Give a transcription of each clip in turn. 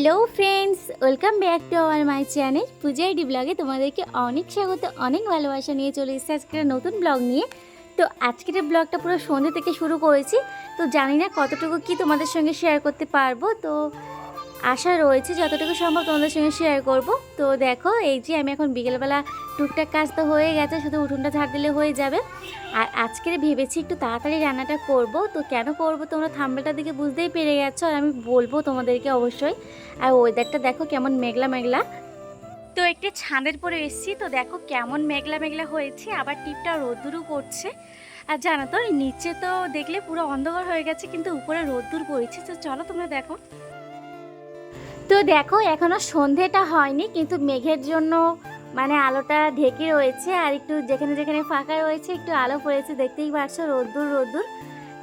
Hello friends, welcome back to our my channel Puja ID ব্লগে। তোমাদেরকে অনেক স্বাগত, অনেক ভালোবাসা নিয়ে চলে এসেছি আজকের নতুন ব্লগ নিয়ে। তো আজকের ব্লগটা পুরো সন্ধ্যে থেকে শুরু করেছি। তো জানি না কতটুকু কি তোমাদের সঙ্গে শেয়ার করতে পারবো, তো আশা রয়েছে যতটুকু সম্ভব তোমাদের সঙ্গে শেয়ার করব। তো দেখো, এই যে আমি এখন বিকেলবেলা টুকটাক কাজ তো হয়ে গেছে, শুধু উঠোনটা ঝাড় দিলে হয়ে যাবে। আর আজকের ভেবেছি একটু তাড়াতাড়ি রান্নাটা করব। তো কেন করব তোমরা থাম্বনেলটার দিকে বুঝতেই পেরে গেছো, আর আমি বলবো তোমাদেরকে অবশ্যই। আর ওয়েদারটা দেখো কেমন মেঘলা মেঘলা। তো একটু ছাদের পরে এসেছি, তো দেখো কেমন মেঘলা মেঘলা হয়েছে, আবার টিপটা রোদ্দুরও করছে। আর জানো তো নিচে তো দেখলে পুরো অন্ধকার হয়ে গেছে, কিন্তু উপরে রোদ্দুর পড়েছে। তো চলো তোমরা দেখো। তো দেখো এখনো সন্ধেটা হয়নি, কিন্তু মেঘের জন্য মানে আলোটা ঢেকে রয়েছে, আর একটু যেখানে যেখানে ফাঁকা রয়েছে একটু আলো পড়েছে, দেখতেই পাচ্ছো রোদ্দুর রোদ্দুর।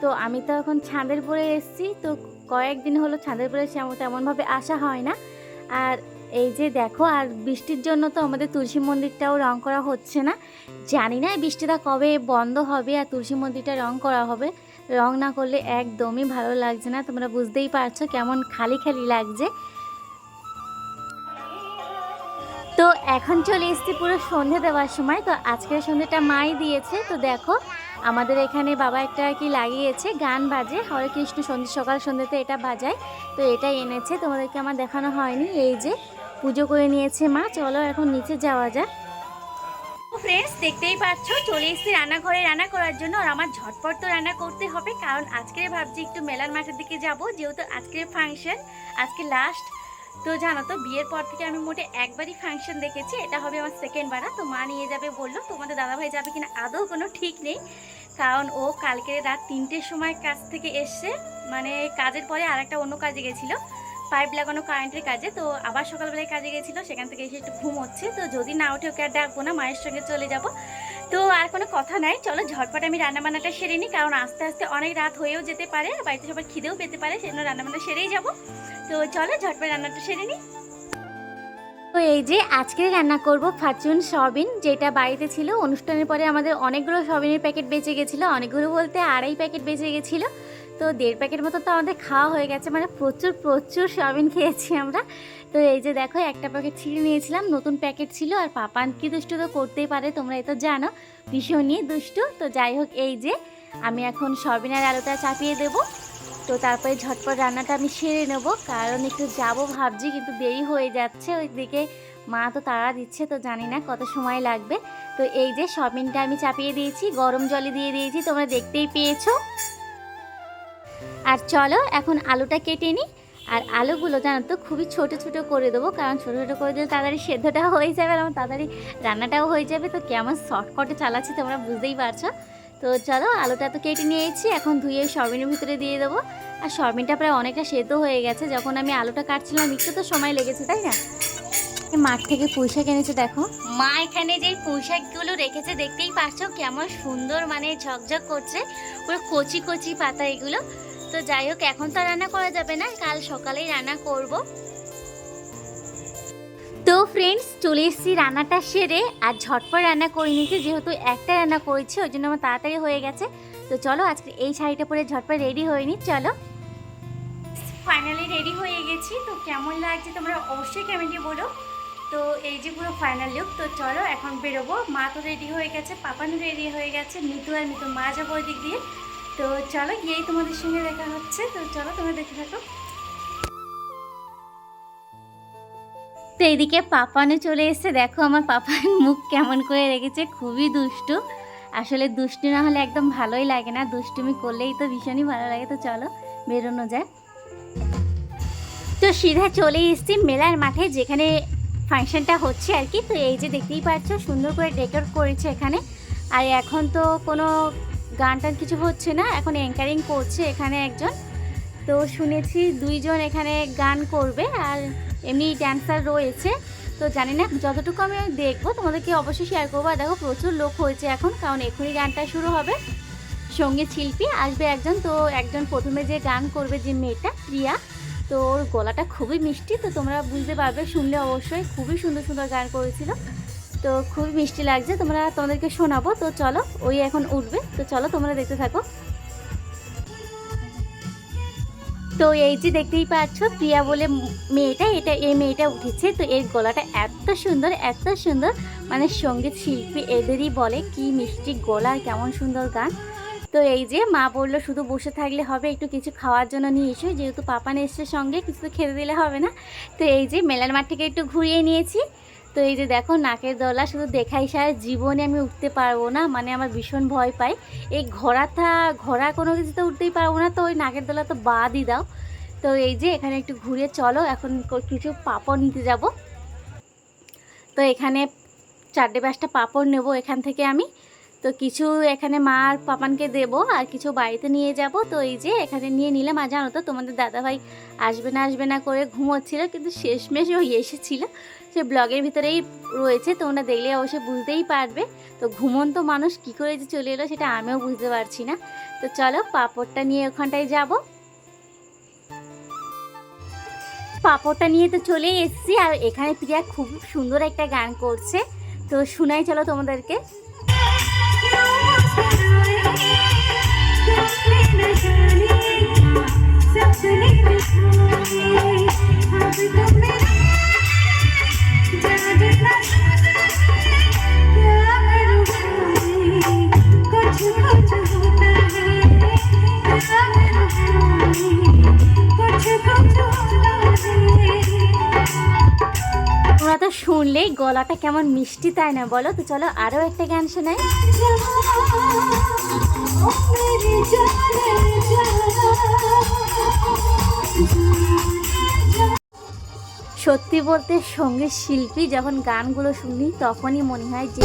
তো আমি তো এখন ছাদের পরে এসেছি, তো কয়েকদিন হলো ছাদের পরে তেমনভাবে আসা হয় না। আর এই যে দেখো, আর বৃষ্টির জন্য তো আমাদের তুলসী মন্দিরটাও রং করা হচ্ছে না। জানি না এই বৃষ্টিটা কবে বন্ধ হবে আর তুলসী মন্দিরটা রং করা হবে। রং না করলে একদমই ভালো লাগছে না, তোমরা বুঝতেই পারছো কেমন খালি খালি লাগছে। তো এখন চলে এসেছি পুরো সন্ধে দেওয়ার সময়। তো আজকের সন্ধেটা মাই দিয়েছে। তো দেখো আমাদের এখানে বাবা একটা কি লাগিয়েছে, গান বাজে, হরে কৃষ্ণ সন্ধ্যে সকাল সন্ধ্যেতে এটা বাজায়। তো এটা এনেছে, তোমাদেরকে আমার দেখানো হয়নি। এই যে পুজো করে নিয়েছে মা, চলো এখন নিচে যাওয়া যাক। ফ্রেন্ডস দেখতেই পাচ্ছ চলে এসেছি রান্নাঘরে রান্না করার জন্য। আর আমার ঝটপট তো রান্না করতে হবে, কারণ আজকে ভাবছি একটু মেলার মাঠের দিকে যাব, যেহেতু আজকের ফাংশন, আজকে লাস্ট। তো জানো তো বিয়ের পর থেকে আমি মোটে একবারই ফাংশন দেখেছি, এটা হবে আমার সেকেন্ড বার। তো মা নিয়ে যাবে বললো, তোমাদের দাদাভাই যাবে কিনা আদৌ কোনো ঠিক নেই, কারণ ও কালকে রাত 3টের সময় কাজ থেকে এসছে, মানে কাজের পরে আর একটা অন্য কাজে গেছিলো, পাইপ লাগানো কারেন্টের কাজে। তো আবার সকালবেলায় কাজে গেছিলো, সেখান থেকে এসে একটু ঘুম হচ্ছে। তো যদি না ওঠে ওকে আর ডাকবো না, মায়ের সঙ্গে চলে যাব। তো আর কোনো কথা নাই, চলো ঝটপট আমি রান্নাবান্নাটা সেরে নিই, কারণ আস্তে আস্তে অনেক রাত হয়েও যেতে পারে, বাড়িতে সবার খিদেও পেতে পারে, সেজন্য রান্নাবান্না সেরেই যাব। তো চলো ঝটপট রান্নাটা সেরে নিই। তো এই যে আজকে রান্না করব ফরচুন সয়াবিন, যেটা বাড়িতে ছিল। অনুষ্ঠানের পরে আমাদের অনেকগুলো সয়াবিনের প্যাকেট বেঁচে গেছিলো, অনেকগুলো বলতে 2.5 প্যাকেট বেঁচে গেছিলো। তো 1.5 প্যাকেট মতো তো আমাদের খাওয়া হয়ে গেছে, মানে প্রচুর প্রচুর সয়াবিন খেয়েছি আমরা। তো এই যে দেখো একটা প্যাকেট ছিঁড়ে নিয়েছিলাম, নতুন প্যাকেট ছিল। আর পাপান কি দুষ্টু তো করতেই পারে, তোমরা এটা জানো, ভীষণই দুষ্টু। তো যাই হোক, এই যে আমি এখন সয়াবিনের আলুটা চাপিয়ে দেবো। তো তারপরে ঝটপট রান্নাটা আমি সেরে নেবো, কারণ একটু যাবো ভাবছি, কিন্তু দেরি হয়ে যাচ্ছে। ওইদিকে মা তো তাড়া দিচ্ছে, তো জানি না কত সময় লাগবে। তো এই যে সয়াবিনটা আমি চাপিয়ে দিয়েছি, গরম জলে দিয়ে দিয়েছি, তোমরা দেখতেই পেয়েছো। আর চলো এখন আলুটা কেটে নিই। আর আলুগুলো জানো তো খুবই ছোট ছোট করে দেবো, কারণ ছোট ছোট করে দিলে তাড়াতাড়ি সেদ্ধটা হয়ে যাবে, আর আমার তাড়াতাড়ি রান্নাটাও হয়ে যাবে। তো কেমন শর্টকাটে চালাচ্ছি তোমরা বুঝতেই পারছো। তো চলো আলুটা তো কেটে নিয়েছি, এখন ধুয়ে সয়াবিনের ভিতরে দিয়ে দেবো। আর সয়াবিনটা প্রায় অনেকটা সেদ্ধ হয়ে গেছে, যখন আমি আলুটা কাটছিলাম একটু তো সময় লেগেছে, তাই না? মাঠ থেকে পুঁইশাক এনেছে, দেখো মা এখানে যে পুঁইশাকগুলো রেখেছে দেখতেই পাচ্ছ কেমন সুন্দর, মানে ঝকঝক করছে, পুরো কচি কচি পাতা এগুলো। তো যাই হোক, এখন তো রান্না করা যাবে না, কাল সকালেই রান্না করব। তো ফ্রেন্ডস চলে এসেছি রান্নাটা সেরে, আর ঝটপট রান্না করে নিয়েছি, যেহেতু একটা রান্না করেছি ওই জন্য আমার তাড়াতাড়ি হয়ে গেছে। তো চলো আজকে এই শাড়িটা পরে ঝটপট রেডি হয়ে নি। চলো ফাইনালি রেডি হয়ে গেছি। তো কেমন লাগছে তোমরা অবশ্যই কমেন্টে বলো। তো এই যে পুরো ফাইনাল লুক। তো চলো এখন বেরোবো, মা তো রেডি হয়ে গেছে, পাপানও রেডি হয়ে গেছে, মিতু আর মিতু মা যাবো ওই দিক দিয়ে। তো চলো গিয়েই তোমাদের সঙ্গে দেখা হচ্ছে। তো চলো তোমরা দেখে থাকো। তো এইদিকে পাপানও চলে এসছে, দেখো আমার পাপান মুখ কেমন করে রেখেছে, খুবই দুষ্টু। আসলে দুষ্টু না হলে একদম ভালোই লাগে না, দুষ্টুমি করলেই তো ভীষণই ভালো লাগে। তো চলো বেরোনো যায়। তো সিধা চলে এসেছি মেলার মাঠে, যেখানে ফাংশনটা হচ্ছে আর কি। তো এই যে দেখতেই পাচ্ছ সুন্দর করে ডেকোরেট করেছে এখানে। আর এখন তো কোনো গান টান কিছু হচ্ছে না, এখন অ্যাঙ্কারিং করছে এখানে একজন। তো শুনেছি 2 জন এখানে গান করবে, আর এমনি ড্যান্সার রয়েছে। তো জানি না, যতটুকু আমি দেখবো তোমাদেরকে অবশ্যই শেয়ার করবো। আর দেখো প্রচুর লোক হয়েছে এখন, কারণ এখনই গানটা শুরু হবে, সঙ্গীত শিল্পী আসবে একজন। তো একজন প্রথমে যে গান করবে, যে মেয়েটা প্রিয়া, তো ওর গলাটা খুবই মিষ্টি, তো তোমরা বুঝতে পারবে শুনলে অবশ্যই, খুবই সুন্দর সুন্দর গান করেছিল। তো খুবই মিষ্টি লাগছে, তোমাদেরকে শোনাবো। তো চলো ওই এখন উঠবে, তো চলো তোমরা দেখতে থাকো। তো এই যে দেখতেই পাচ্ছ প্রিয়া বলে মেয়েটা, এই মেয়েটা উঠেছে। তো এর গলাটা এত সুন্দর, এত সুন্দর, মানে সঙ্গীত শিল্পী এদেরই বলে। কি মিষ্টি গলা, কেমন সুন্দর গান। তো এই যে মা বললো শুধু বসে থাকলে হবে, একটু কিছু খাওয়ার জন্য নিয়ে এসো, যেহেতু পাপান এসছে সঙ্গে, কিছু তো খেতে দিলে হবে না। তো এই যে মেলার মাঠ থেকে একটু ঘুরিয়ে নিয়েছি। তো এই যে দেখো নাকের দলা, শুধু দেখাই সারা জীবনে আমি উঠতে পারবো না, মানে আমার ভীষণ ভয় পাই। এই ঘোড়া কোনো কিছুতে উঠতেই পারবো না, তো ওই নাকের দলা তো বাদই দাও। তো এই যে এখানে একটু ঘুরে চলো, এখন কিছু পাঁপড় নিতে যাব। তো এখানে 4-5টা পাঁপড় নেব এখান থেকে আমি। তো কিছু এখানে মা আর পাপানকে দেবো, আর কিছু বাড়িতে নিয়ে যাব। তো এই যে এখানে নিয়ে নিলাম। আর জানো তো তোমাদের দাদাভাই আসবে না করে ঘুমোচ্ছিল, কিন্তু শেষমেশ ওই এসেছিল। সে ব্লগের ভিতরেই রয়েছে, তোমরা দেখলে অবশ্যই বুঝতেই পারবে। তো ঘুমন্ত মানুষ কী করে যে চলে এলো সেটা আমিও বুঝতে পারছি না। তো চলো পাঁপড়টা নিয়ে ওখানটায় যাব। পাঁপড়টা নিয়ে তো চলেই এসেছি। আর এখানে প্রিয়া খুব সুন্দর একটা গান করছে, তো শোনাই চলো তোমাদেরকে। তোমরা তো শুনলেই গলাটা কেমন মিষ্টি, তাই না বলো? তো চলো আরও একটা গান শোনাই। সত্যি বলতে সঙ্গীত শিল্পী যখন গানগুলো শুনি তখনই মনে হয় যে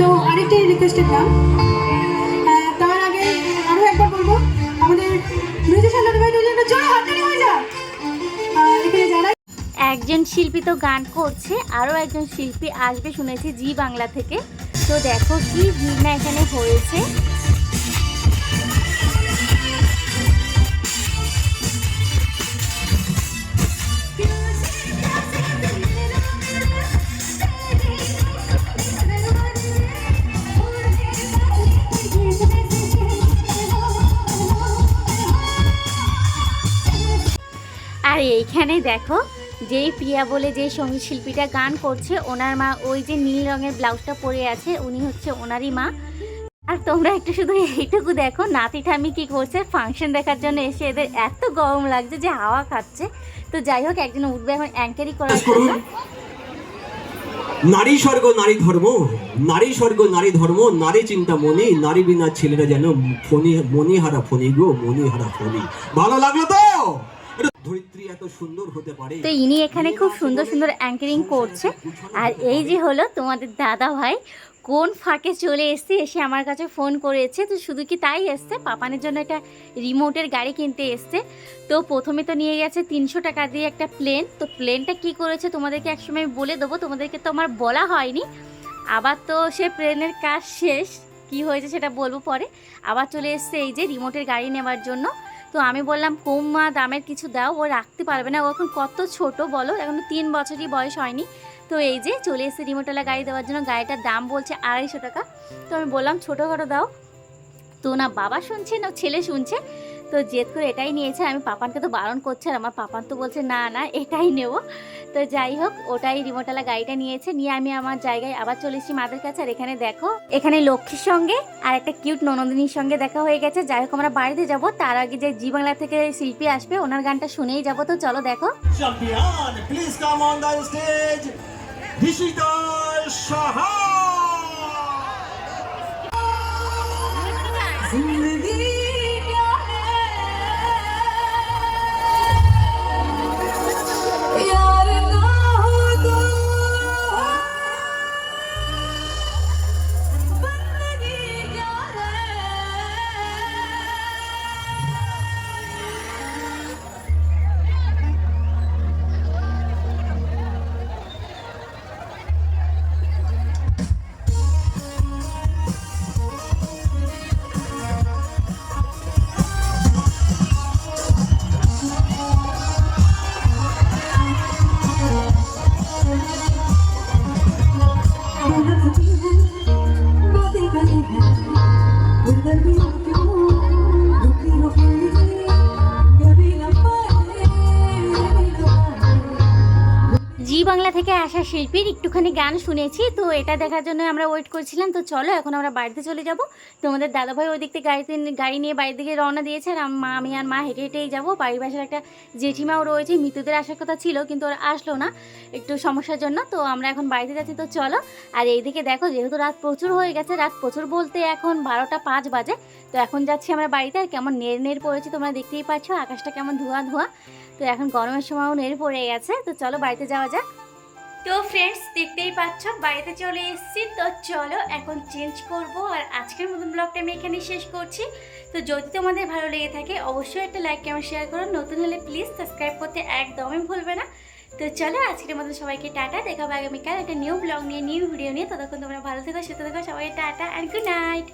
তো আরেকটি রিকোয়েস্টেড গান, তার আগে আরো একবার বলবো আমাদের মিউজিশিয়ান দাদাভাইদের জন্য জোরে হাততালি হয়ে যাক। এখানে যারা একজন শিল্পী তো গান করছে, আরও একজন শিল্পী আসবে শুনেছি জি বাংলা থেকে। তো দেখো কি ভিড় না এখানে হয়েছে। আর এইখানে দেখো যেই প্রিয়া বলে যে সঙ্গীত শিল্পীটা গান করছে, ওনার মা ওই যে নীল রঙের ব্লাউজটা পরে আছে, উনি হচ্ছে ওনারই মা। আর তোমরা একটু শুধু এইটুকু দেখো, নাতি ঠামি কী করছে, ফাংশন দেখার জন্য এসে এদের এত গরম লাগছে যে হাওয়া খাচ্ছে। তো যাই হোক, একজন উঠবে এখন অ্যাঙ্কারই করার জন্য। নারী স্বর্গ নারী ধর্ম, নারী স্বর্গ নারী ধর্ম, নারী চিন্তা মনি, নারী বিনা ছেলেরা যেন ফণি মণিহারা ফণি গো, মণিহারা ফণি। ভালো লাগলো তো? ধরিত্রী এত সুন্দর হতে পারে। তো ইনি এখানে খুব সুন্দর সুন্দর অ্যাঙ্কারিং করছে। আর এই যে হলো তোমাদের দাদা ভাই, কোন ফাঁকে চলে এসে আমার কাছে ফোন করেছে। তো শুধু কি তাই এসছে, পাপানের জন্য একটা রিমোটের গাড়ি কিনতে এসছে। তো প্রথমে তো নিয়ে গেছে 300 টাকা দিয়ে একটা প্লেন। তো প্লেনটা কি করেছে তোমাদেরকে একসময় আমি বলে দেবো, তোমাদেরকে তো আমার বলা হয়নি। আবার তো সে প্লেনের কাজ শেষ, কি হয়েছে সেটা বলবো পরে। আবার চলে এসছে এই যে রিমোটের গাড়ি নেওয়ার জন্য। তো আমি বললাম কম দামের কিছু দাও, ও রাখতে পারবে না, ও এখন কত ছোট বলো, এখন তো 3 বছরই বয়স হয়নি। তো এই যে চলে এসেছে রিমোটওয়ালা গাড়ি দেওয়ার জন্য। গাড়িটার দাম বলছে 250 টাকা। তো আমি বললাম ছোটোখাটো দাও। তো না বাবা শুনছে না ছেলে শুনছে, তো জেদ করে এটাই নিয়েছে। আমি পাপানকে তো বারণ করছে, আর আমার পাপান তো বলছে না না এটাই নেব। তো যাই হোক, ওটাই রিমোটওয়ালা গাড়িটা নিয়েছে। নিয়ে আমি আমার জায়গায় আবার চলে এসেছি মাদের কাছে। আর এখানে দেখো, এখানে লক্ষ্মীর সঙ্গে আর একটা কিউট ননদিনীর সঙ্গে দেখা হয়ে গেছে। যাই হোক, আমরা বাড়িতে যাব, তার আগে যে জি বাংলা থেকে শিল্পী আসবে ওনার গানটা শুনেই যাব। তো চলো দেখো। Champion, please come on the stage, Dishita Saha. Bangla থেকে আসা শিল্পীর একটুখানি গান শুনেছি, তো এটা দেখার জন্য আমরা ওয়েট করছিলাম। তো চলো এখন আমরা বাড়িতে চলে যাব। তোমাদের দাদাভাই ওই দিক থেকে গাড়ি নিয়ে বাড়ির দিকে রওনা দিয়েছে, আর আমি আর মা হেঁটে হেঁটেই যাবো। বাড়ির বাসার একটা জেঠিমাও রয়েছে, মৃতদের আসার কথা ছিল কিন্তু ওরা আসলো না একটু সমস্যার জন্য। তো আমরা এখন বাড়িতে যাচ্ছি, তো চলো। আর এইদিকে দেখো, যেহেতু রাত প্রচুর হয়ে গেছে, রাত প্রচুর বলতে এখন 12টা 5 বাজে। তো এখন যাচ্ছি আমরা বাড়িতে, আর কেমন নের পড়েছে তোমরা দেখতেই পাচ্ছ, আকাশটা কেমন ধোঁয়া ধোঁয়া। তো এখন গরমের সময়ও নের পড়ে গেছে, তো চলো বাড়িতে যাওয়া যাক। তো ফ্রেন্ডস, দেখতেই পাচ্ছ বাড়িতে চলে এসেছি। তো চলো এখন চেঞ্জ করব, আর আজকের মতন ব্লগটা আমি এখানে শেষ করছি। তো যদি তোমাদের ভালো লেগে থাকে অবশ্যই একটা লাইক কমেন্ট শেয়ার করো, নতুন হলে প্লিজ সাবস্ক্রাইব করতে একদমই ভুলবে না। তো চলো আজকের মতন সবাইকে টাটা, দেখা হবে আগামীকাল একটা নিউ ব্লগ নিয়ে, নিউ ভিডিও নিয়ে। ততক্ষণ তোমরা ভালো থেকো, সুস্থ থেকো, সবাই টাটা অ্যান্ড গুড নাইট।